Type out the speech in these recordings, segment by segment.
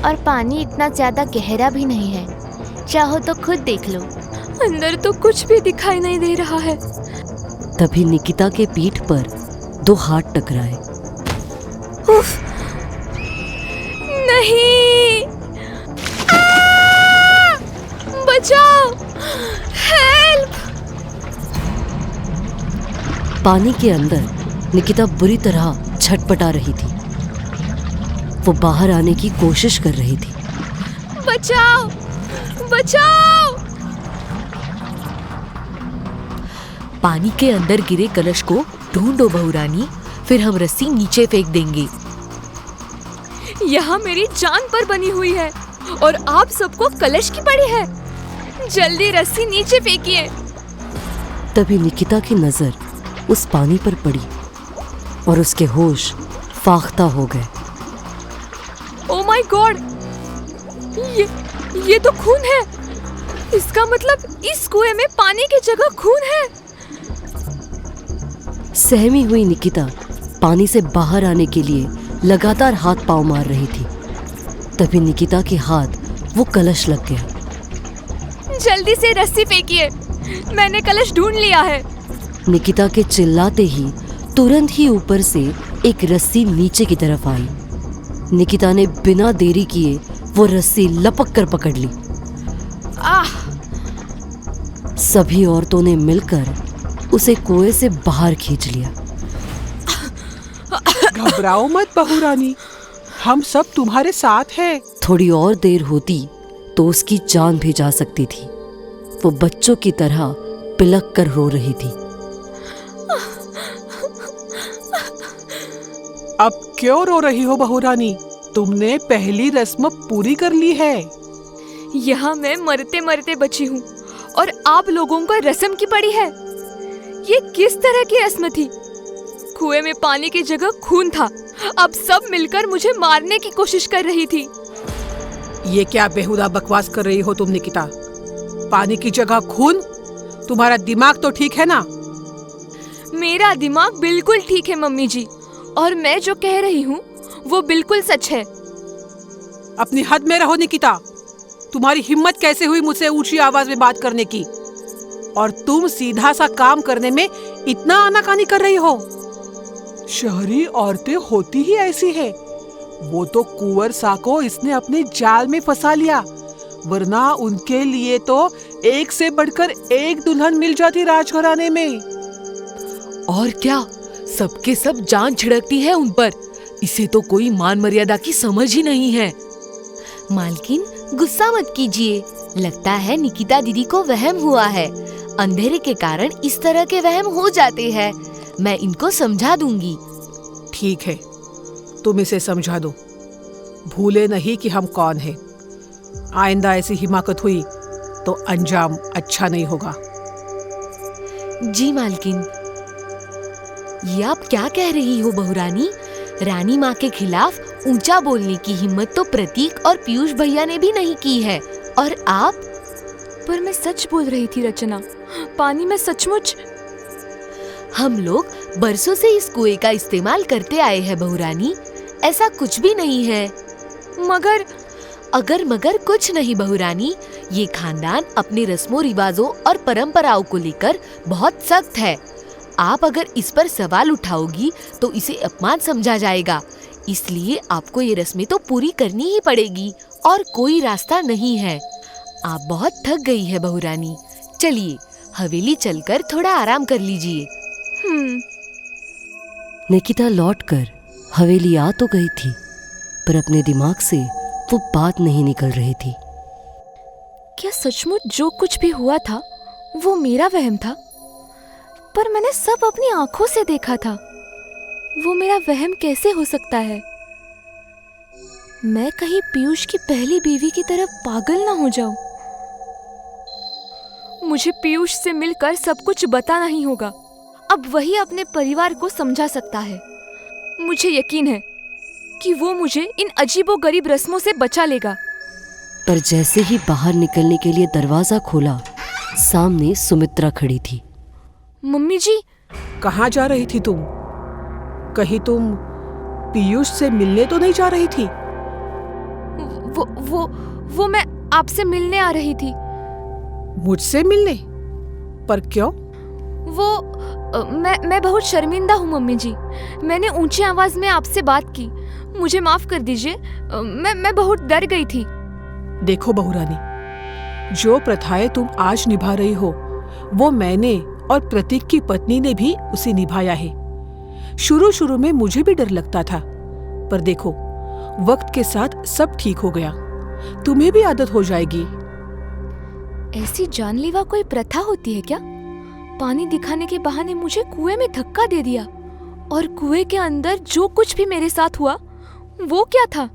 और पानी इतना ज्यादा गहरा भी नहीं है, चाहो तो खुद देख लो। अंदर तो कुछ भी दिखाई नहीं दे रहा है। तभी निकिता के पीठ पर 2 हाथ टकराए। उफ, नहीं! बचाओ! हेल्प! पानी के अंदर निकिता बुरी तरह छटपटा रही थी। वो बाहर आने की कोशिश कर रही थी। बचाओ! बचाओ! पानी के अंदर गिरे कलश को ढूंढो बहू रानी, फिर हम रस्सी नीचे फेंक देंगे। यहाँ मेरी जान पर बनी हुई है और आप सबको कलश की पड़ी है। जल्दी रस्सी नीचे फेंकिए। तभी निकिता की नजर उस पानी पर पड़ी और उसके होश फाख्ता हो गए। Oh my God! ये तो खून है। इसका मतलब इस कुएं में पानी की जगह खून है। सहमी हुई निकिता पानी से बाहर आने के लिए लगातार हाथ पांव मार रही थी। तभी निकिता के हाथ वो कलश लग गया। जल्दी से रस्सी फेंकिए, मैंने कलश ढूंढ लिया है। निकिता के चिल्लाते ही तुरंत ही ऊपर से एक रस्सी नीचे की तरफ आई। निकिता ने बिना देरी किए वो रस्सी लपक कर पकड़ ली। आह! सभी औरतों ने मिलकर उसे कुएं से बाहर खींच लिया। घबराओ मत बहू रानी, हम सब तुम्हारे साथ हैं। थोड़ी और देर होती तो उसकी जान भी जा सकती थी। वो बच्चों की तरह पिलक कर रो रही थी। अब क्यों रो रही हो बहू रानी? तुमने पहली रस्म पूरी कर ली है। यहाँ मैं मरते मरते बची हूँ और आप लोगों को रस्म की पड़ी है। ये किस तरह की रस्म थी? कुएं में पानी की जगह खून था। अब सब मिलकर मुझे मारने की कोशिश कर रही थी। ये क्या बेहुदा बकवास कर रही हो तुम निकिता? पानी की जगह खून? तुम्हारा दिमाग तो ठीक है ना? मेरा दिमाग बिल्कुल ठीक है मम्मी जी, और मैं जो कह रही हूँ वो बिल्कुल सच है। अपनी हद में रहो निकिता। तुम्हारी हिम्मत कैसे हुई मुझसे ऊंची आवाज में बात करने की? और तुम सीधा सा काम करने में इतना आनाकानी कर रही हो? शहरी औरतें होती ही ऐसी है। वो तो कुंवर सा को इसने अपने जाल में फंसा लिया, वरना उनके लिए तो एक से बढ़कर एक दुल्हन मिल जाती राजघराने में। और क्या, सबके सब जान छिड़कती है उन पर। इसे तो कोई मान मर्यादा की समझ ही नहीं है। मालकिन, गुस्सा मत कीजिए। लगता है निकिता दीदी को वहम हुआ है। अंधेरे के कारण इस तरह के वहम हो जाते हैं। मैं इनको समझा दूंगी। ठीक है, तुम इसे समझा दो। भूले नहीं कि हम कौन हैं। आइंदा ऐसी हिमाकत हुई तो अंजाम अच्छा नहीं होगा। जी मालकिन। ये आप क्या कह रही हो बहू रानी? रानी माँ के खिलाफ ऊंचा बोलने की हिम्मत तो प्रतीक और पीयूष भैया ने भी नहीं की है। और आप? पर मैं सच बोल रही थी रचना। पानी में सचमुच। हम लोग बरसों से इस कुएं का इस्तेमाल करते आए हैं बहू रानी। ऐसा कुछ भी नहीं है। मगर अगर मगर कुछ नहीं बहू रानी। ये खानदान अपने रस्मों रिवाजों और परंपराओं को लेकर बहुत सख्त है। आप अगर इस पर सवाल उठाओगी तो इसे अपमान समझा जाएगा। इसलिए आपको ये रस्में तो पूरी करनी ही पड़ेगी और कोई रास्ता नहीं है। आप बहुत थक गई है बहू रानी। चलिए हवेली चलकर थोड़ा आराम कर लीजिए। निकिता लौटकर हवेली आ तो गई थी, पर अपने दिमाग से वो बात नहीं निकल रही थी। क्या सचमुच जो कुछ भी हुआ था वो मेरा वहम था? पर मैंने सब अपनी आंखों से देखा था। वो मेरा वहम कैसे हो सकता है? मैं कहीं पीयूष की पहली बीवी की तरह पागल ना हो जाऊं। मुझे पीयूष से मिलकर सब कुछ बताना ही होगा। अब वही अपने परिवार को समझा सकता है। मुझे यकीन है कि वो मुझे इन अजीबोगरीब रस्मों से बचा लेगा। पर जैसे ही बाहर निकलने के लिए दरवाजा खोला, सामने सुमित्रा खड़ी थी। मम्मी जी, कहाँ जा रही थी तुम? कहीं तुम पीयूष से मिलने तो नहीं जा रही थी? वो मैं आपसे मिलने आ रही थी। मुझसे मिलने? पर क्यों? मैं बहुत शर्मिंदा हूँ मम्मी जी। मैंने ऊंची आवाज में आपसे बात की, मुझे माफ कर दीजिए। मैं बहुत डर गई थी। देखो बहुरानी, जो प्रथाएं तुम आज निभा रही हो वो मैंने और प्रतीक की पत्नी ने भी उसे निभाया है। शुरू शुरू में मुझे भी डर लगता था, पर देखो वक्त के साथ सब ठीक हो गया। तुम्हें भी आदत हो जाएगी। ऐसी जानलेवा कोई प्रथा होती है क्या? पानी दिखाने के बहाने मुझे कुएं में धक्का दे दिया, और कुएं के अंदर जो कुछ भी मेरे साथ हुआ वो क्या था?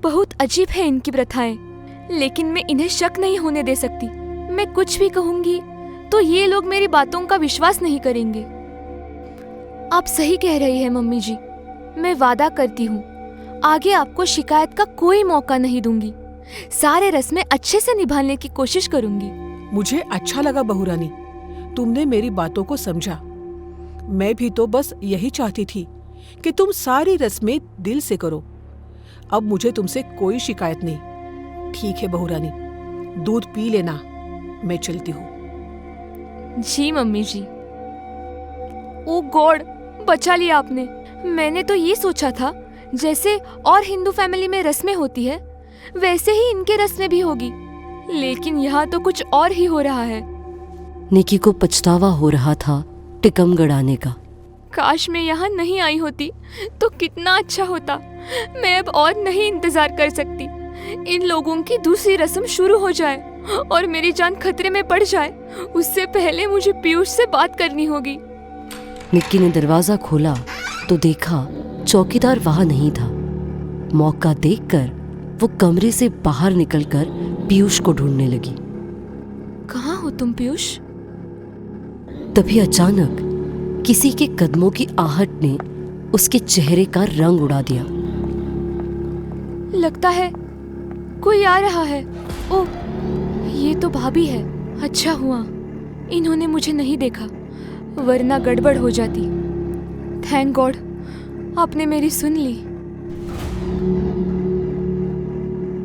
बहुत अजीब है इनकी प्रथाएं, लेकिन मैं इन्हें शक नहीं होने दे सकती। मैं कुछ भी कहूंगी तो ये लोग मेरी बातों का विश्वास नहीं करेंगे। आप सही कह रही है मम्मी जी। मैं वादा करती हूँ आगे आपको शिकायत का कोई मौका नहीं दूंगी। सारे रस्में अच्छे से निभाने की कोशिश करूंगी। मुझे अच्छा लगा बहुरानी, तुमने मेरी बातों को समझा। मैं भी तो बस यही चाहती थी कि तुम सारी रस्में दिल से करो। अब मुझे तुमसे कोई शिकायत नहीं। ठीक है बहुरानी, दूध पी लेना, मैं चलती हूँ। जी मम्मी जी। ओ गॉड, बचा लिया आपने। मैंने तो ये सोचा था जैसे और हिंदू फैमिली में रस्में होती है वैसे ही इनके रस्में भी होगी, लेकिन यहाँ तो कुछ और ही हो रहा है। निकी को पछतावा हो रहा था टिकमगढ़ आने का। काश मैं यहाँ नहीं आई होती तो कितना अच्छा होता। मैं अब और नहीं इंतजार कर सकती। इन लोगों की दूसरी रस्म शुरू हो जाए और मेरी जान खतरे में पड़ जाए, उससे पहले मुझे पीयूष से बात करनी होगी। निक्की ने दरवाजा खोला तो देखा चौकीदार वहां नहीं था। मौका देखकर वो कमरे से बाहर निकलकर पीयूष को ढूंढने लगी। कहाँ हो तुम पीयूष? तभी अचानक किसी के कदमों की आहट ने उसके चेहरे का रंग उड़ा दिया। लगता है कोई आ रहा है। ओह, ये तो भाभी है। अच्छा हुआ इन्होंने मुझे नहीं देखा, वरना गड़बड़ हो जाती। थैंक गॉड आपने मेरी सुन ली।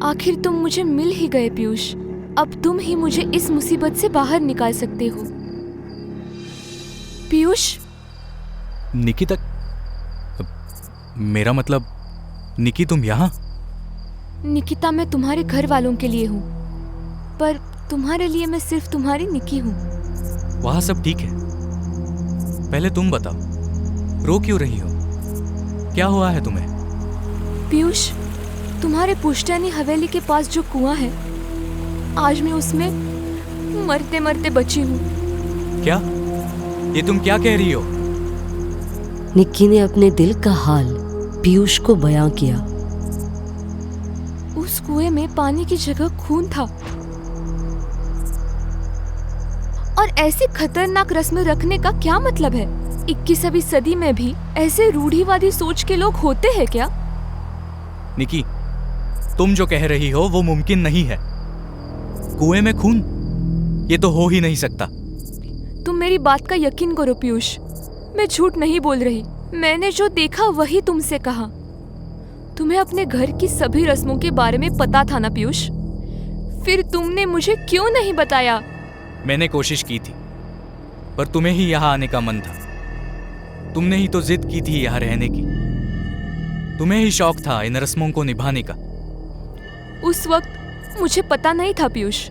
आखिर तुम मुझे मिल ही गए पीयूष। अब तुम ही मुझे इस मुसीबत से बाहर निकाल सकते हो। पीयूष। निकी तक? मेरा मतलब निकी तुम यहाँ? निकिता मैं तुम्हारे घर वालों के लिए हूँ, पर तुम्हारे लिए मैं सिर्फ तुम्हारी निकी हूँ। वहाँ सब ठीक है, पहले तुम बताओ, रो क्यों रही हो? क्या हुआ है तुम्हें? पीयूष, तुम्हारे पुश्तैनी हवेली के पास जो कुआं है, आज मैं उसमें मरते मरते बची हूँ। क्या? ये तुम क्या कह रही हो? निक्की ने अपने दिल का हाल पीयूष को बयां किया। उस कुएं में पानी की जगह खून था, और ऐसी खतरनाक रस्म रखने का क्या मतलब है? 21वीं सदी में भी ऐसे रूढ़िवादी सोच के लोग होते हैं क्या? निकी, तुम जो कह रही हो वो मुमकिन नहीं है। कुएं में खून? ये तो हो ही नहीं सकता। तुम मेरी बात का यकीन करो पीयूष, मैं झूठ नहीं बोल रही। मैंने जो देखा वही तुमसे कहा। तुम्हें अपने घर की सभी रस्मों के बारे में पता था ना पीयूष? फिर तुमने मुझे क्यों नहीं बताया? मैंने कोशिश की थी, पर तुम्हें ही यहाँ आने का मन था। तुमने ही तो जिद की थी यहाँ रहने की। तुम्हें ही शौक था इन रस्मों को निभाने का। उस वक्त मुझे पता नहीं था पीयूष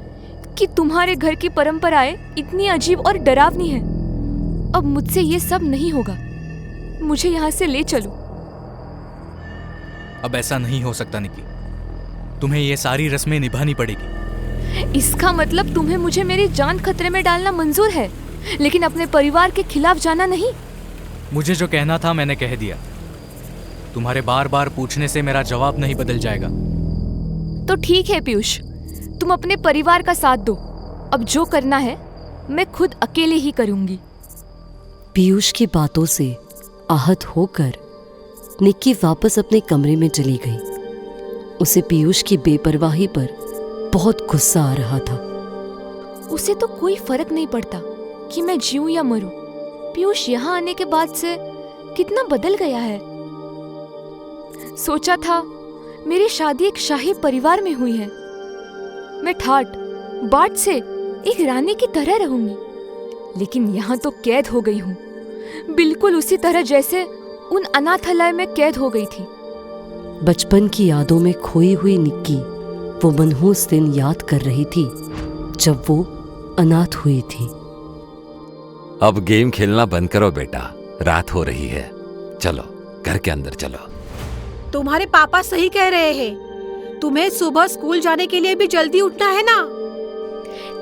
कि तुम्हारे घर की परंपराएं इतनी अजीब और डरावनी हैं। अब मुझसे ये सब नहीं होगा। मुझे यहाँ से ले चलो। अब ऐसा नहीं हो सकता निकी, तुम्हें ये सारी रस्में निभानी पड़ेगी। इसका मतलब तुम्हें मुझे मेरी जान खतरे में डालना मंजूर है, लेकिन अपने परिवार के खिलाफ जाना नहीं। मुझे जो कहना था मैंने कह दिया। तुम्हारे बार बार पूछने से मेरा जवाब नहीं बदल जाएगा। तो ठीक है पीयूष, तुम अपने परिवार का साथ दो। अब जो करना है मैं खुद अकेले ही करूंगी। पीयूष की बातों से आहत होकर निक्की वापस अपने कमरे में चली गई। उसे पीयूष की बेपरवाही पर बहुत गुस्सा आ रहा था। उसे तो कोई फर्क नहीं पड़ता कि मैं जीऊं या मरूं। पीयूष यहाँ आने के बाद से कितना बदल गया है। सोचा था मेरी शादी एक शाही परिवार में हुई है। मैं ठाट बाट से एक रानी की तरह रहूंगी, लेकिन यहाँ तो कैद हो गई हूँ, बिल्कुल उसी तरह जैसे उन अनाथालय में कैद हो गई थी। बचपन की यादों में खोई हुई निक्की वो मनहूस दिन याद कर रही थी जब वो अनाथ हुई थी। अब गेम खेलना बंद करो बेटा, रात हो रही है। चलो घर के अंदर चलो। तुम्हारे पापा सही कह रहे हैं, तुम्हें सुबह स्कूल जाने के लिए भी जल्दी उठना है ना।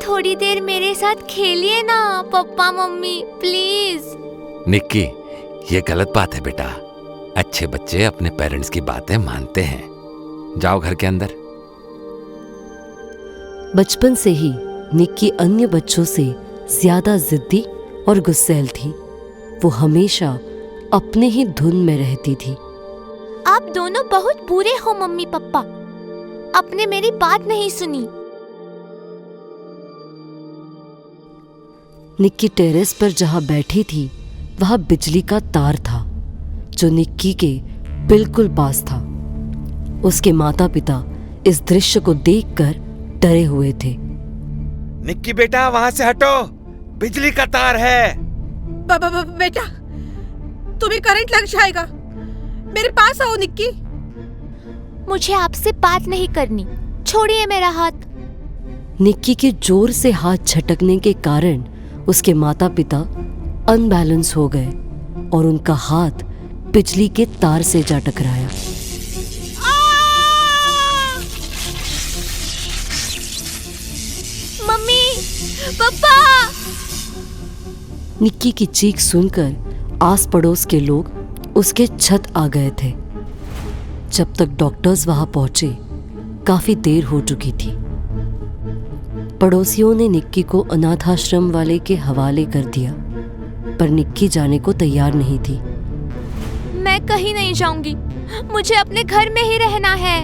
थोड़ी देर मेरे साथ खेलिए ना पप्पा मम्मी, प्लीज। निक्की, ये गलत बात है बेटा। अच्छे बच्चे अपने पेरेंट्स की बातें मानते हैं। जाओ घर के अंदर। बचपन से ही निक्की अन्य बच्चों से ज्यादा जिद्दी और गुस्सैल थी। वो हमेशा अपने ही धुन में रहती थी। आप दोनों बहुत बुरे हो मम्मी पापा, आपने मेरी बात नहीं सुनी। निक्की टेरेस पर जहां बैठी थी वहां बिजली का तार था जो निक्की के बिल्कुल पास था। उसके माता पिता इस दृश्य को देखकर डरे हुए थे। निक्की बेटा, वहां से हटो, बिजली का तार है। बेटा, तुम्हें करंट लग जाएगा, मेरे पास आओ निक्की। मुझे आपसे बात नहीं करनी, छोड़िए मेरा हाथ। निक्की के जोर से हाथ झटकने के कारण उसके माता पिता अनबैलेंस हो गए और उनका हाथ बिजली के तार से जा टकराया। Mummy papa. निक्की की चीख सुनकर आस पड़ोस के लोग उसके छत आ गए थे। जब तक डॉक्टर्स वहां पहुंचे काफी देर हो चुकी थी। पड़ोसियों ने निक्की को अनाथाश्रम वाले के हवाले कर दिया, पर निक्की जाने को तैयार नहीं थी। मैं कहीं नहीं जाऊंगी, मुझे अपने घर में ही रहना है।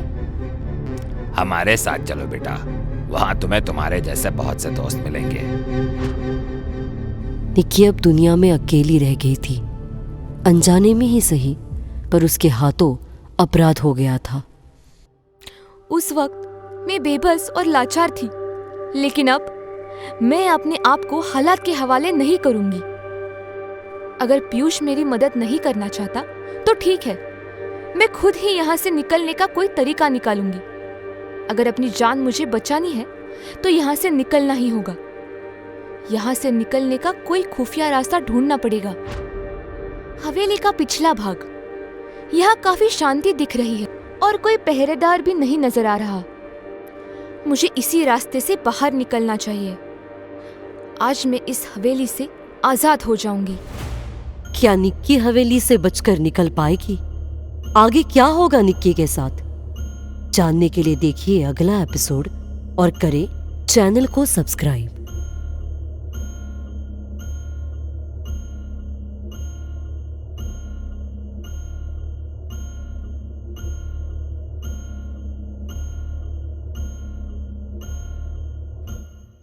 हमारे साथ चलो बेटा, वहां तुम्हें तुम्हारे जैसे बहुत से दोस्त मिलेंगे। निक्की अब दुनिया में अकेली रह गई थी। अनजाने में ही सही, पर उसके हाथों अपराध हो गया था। उस वक्त मैं बेबस और लाचार थी, लेकिन अब मैं अपने आप को हालात के हवाले नहीं करूंगी। अगर पीयूष मेरी मदद नहीं करना चाहता तो ठीक है, मैं खुद ही यहाँ से निकलने का कोई तरीका निकालूंगी। अगर अपनी जान मुझे बचानी है तो यहाँ से निकलना ही होगा। यहाँ से निकलने का कोई खुफिया रास्ता ढूंढना पड़ेगा। हवेली का पिछला भाग, यहाँ काफी शांति दिख रही है और कोई पहरेदार भी नहीं नजर आ रहा। मुझे इसी रास्ते से बाहर निकलना चाहिए। आज मैं इस हवेली से आजाद हो जाऊंगी। क्या निक्की हवेली से बचकर निकल पाएगी? आगे क्या होगा निक्की के साथ? जानने के लिए देखिए अगला एपिसोड और करें चैनल को सब्सक्राइब।